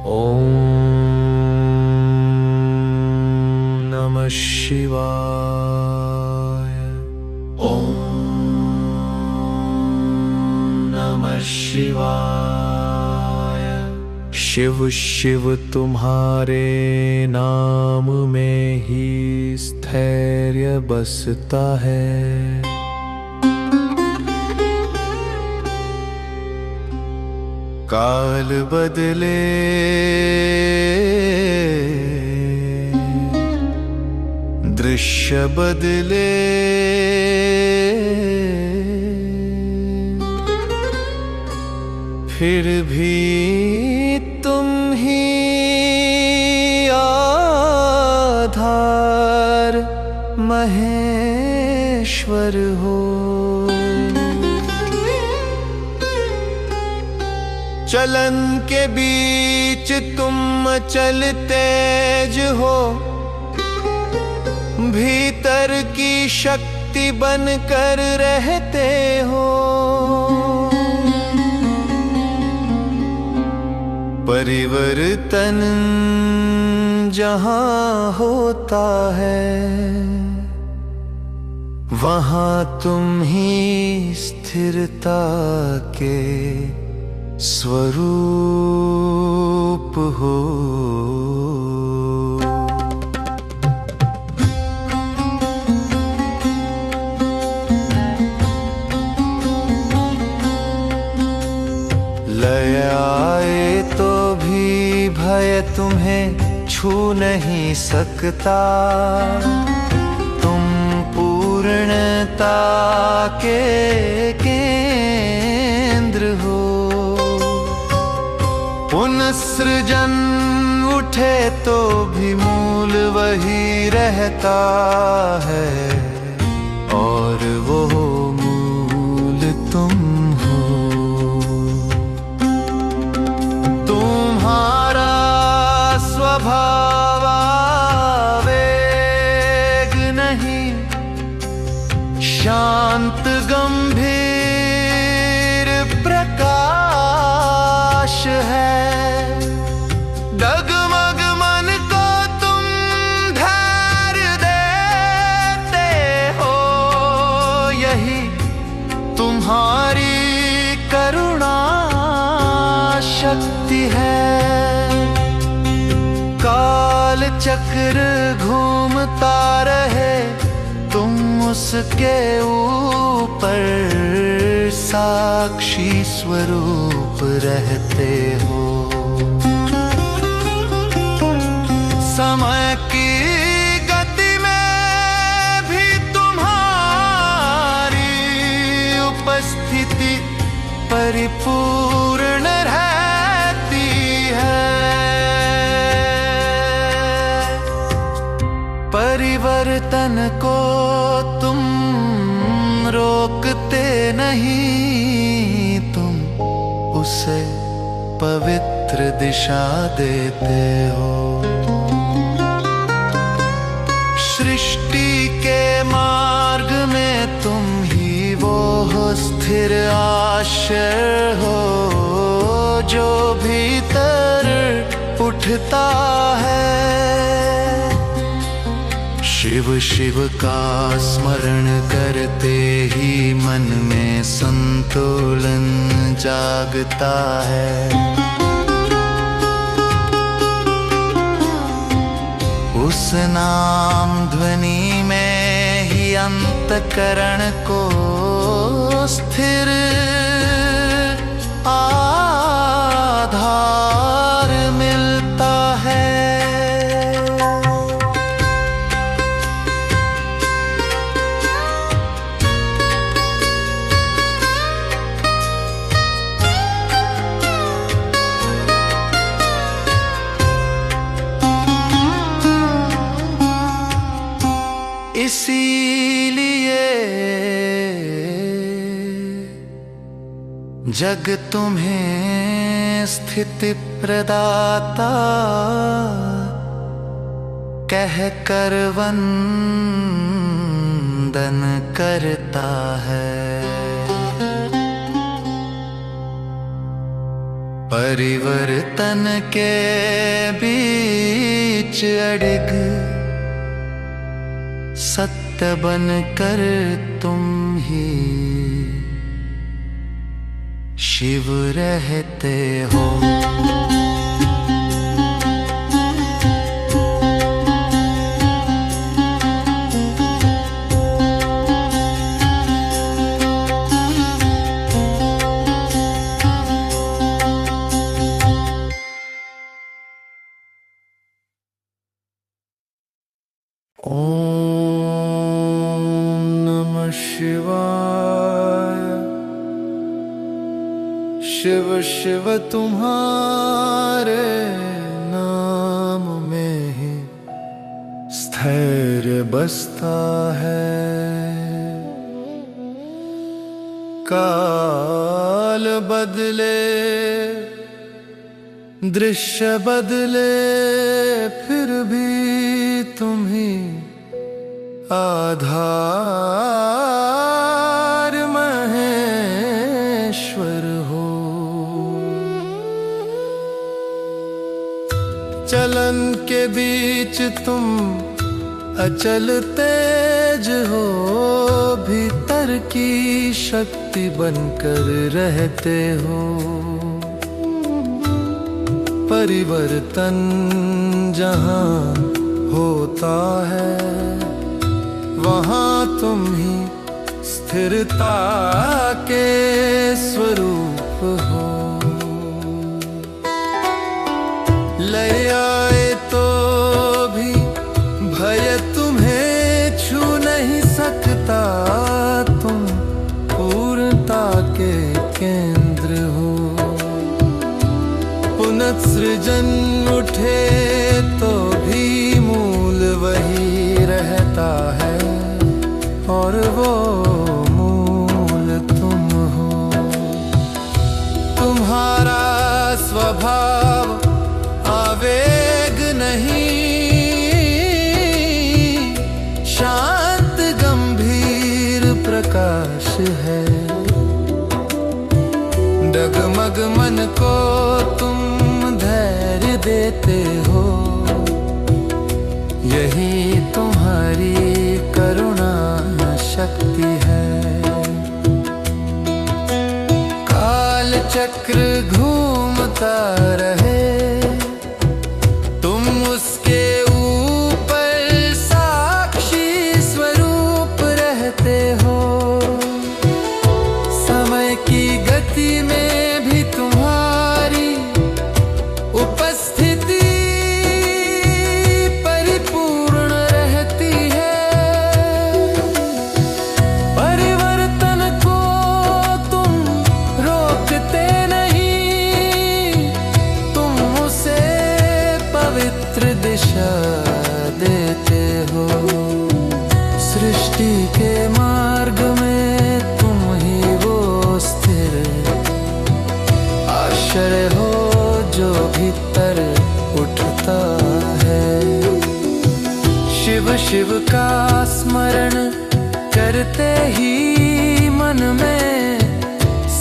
ओम नमः शिवाय। ओम नमः शिवाय। शिव शिव तुम्हारे नाम में ही स्थैर्य बसता है। काल बदले दृश्य बदले, फिर भी तुम ही आधार महेश्वर हो। चलन के बीच तुम अचल तेज हो, भीतर की शक्ति बनकर रहते हो। परिवर्तन जहां होता है, वहां तुम ही स्थिरता के स्वरूप हो। लय आए तो भी भय तुम्हें छू नहीं सकता। तुम पूर्णता के केंद्र हो। पुनःसृजन उठे तो भी मूल वही रहता है, और वो मूल तुम हो। तुम्हारा स्वभाव आवेग नहीं, शांत गंभीर प्रकाश है। डगमग मन को तुम धैर्य देते हो, यही तुम्हारी करुणा शक्ति है। काल चक्र घूमता रहे, तुम उसके ऊपर साक्षी स्वरूप रहते हो। समय की गति में भी तुम्हारी उपस्थिति परिपूर्ण रहती है। परिवर्तन को तुम रोकते नहीं, तुम उसे पवित्र दिशा देते हो। सृष्टि के मार्ग में तुम ही वो स्थिर आश्रय हो, जो भीतर उठता है। शिव शिव का स्मरण करते ही मन में संतुलन जागता है। उस नाम ध्वनि में ही अंतकरण को स्थिर आधार मिलता है। इसीलिए जग तुम्हें स्थिति प्रदाता कहकर वंदन करता है। परिवर्तन के बीच अड़िग सत्य बनकर तुम ही शिव रहते हो। ओम नमः शिवाय। शिव शिव तुम्हारे नाम में ही स्थैर्य बसता है। काल बदले दृश्य बदले फिर भी तुम ही आधार महेश्वर हो। चलन के बीच तुम अचल तेज हो, भीतर की शक्ति बनकर रहते हो। परिवर्तन जहाँ होता है वहाँ तुम ही स्थिरता के स्वरूप हो। लय आए तो भी भय तुम्हें छू नहीं सकता, तुम पूर्णता के केंद्र हो। पुनर्सृजन उठे तो भी मूल वही रहता है, और वो मूल तुम हो। तुम्हारा स्वभाव आवेग नहीं, शांत गंभीर प्रकाश है। डगमग मन को तुम धैर्य देते हो, यही तुम्हारी करुणा शक्ति है। काल चक्र घूमता रहे, तुम उसके ऊपर साक्षी स्वरूप रहते हो। समय की गति में भी तुम्हारी उपस्थिति दिशा देते हो। सृष्टि के मार्ग में तुम ही वो स्थिर आश्रय हो जो भीतर उठता है। शिव शिव का स्मरण करते ही मन में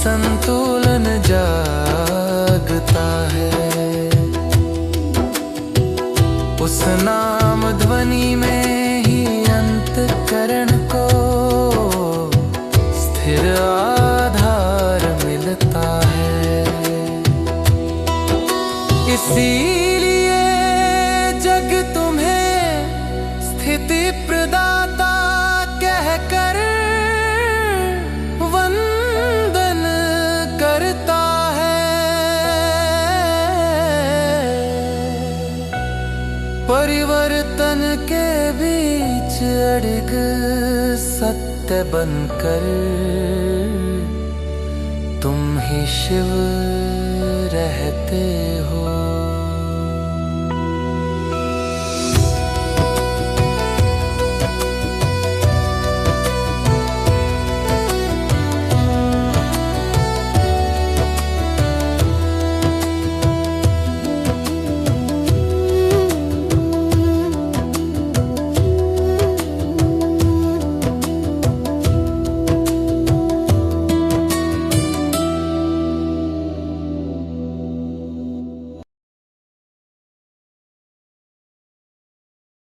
संतुलन जागता है। उस नाम ध्वनि में ही अंतःकरण को स्थिर आधार मिलता है। इसीलिए जग तुम्हें स्थिति प्रदाता कहकर वंदन करता है। परिवर्तन के बीच अड़िग सत्य बनकर तुम ही शिव रहते हो।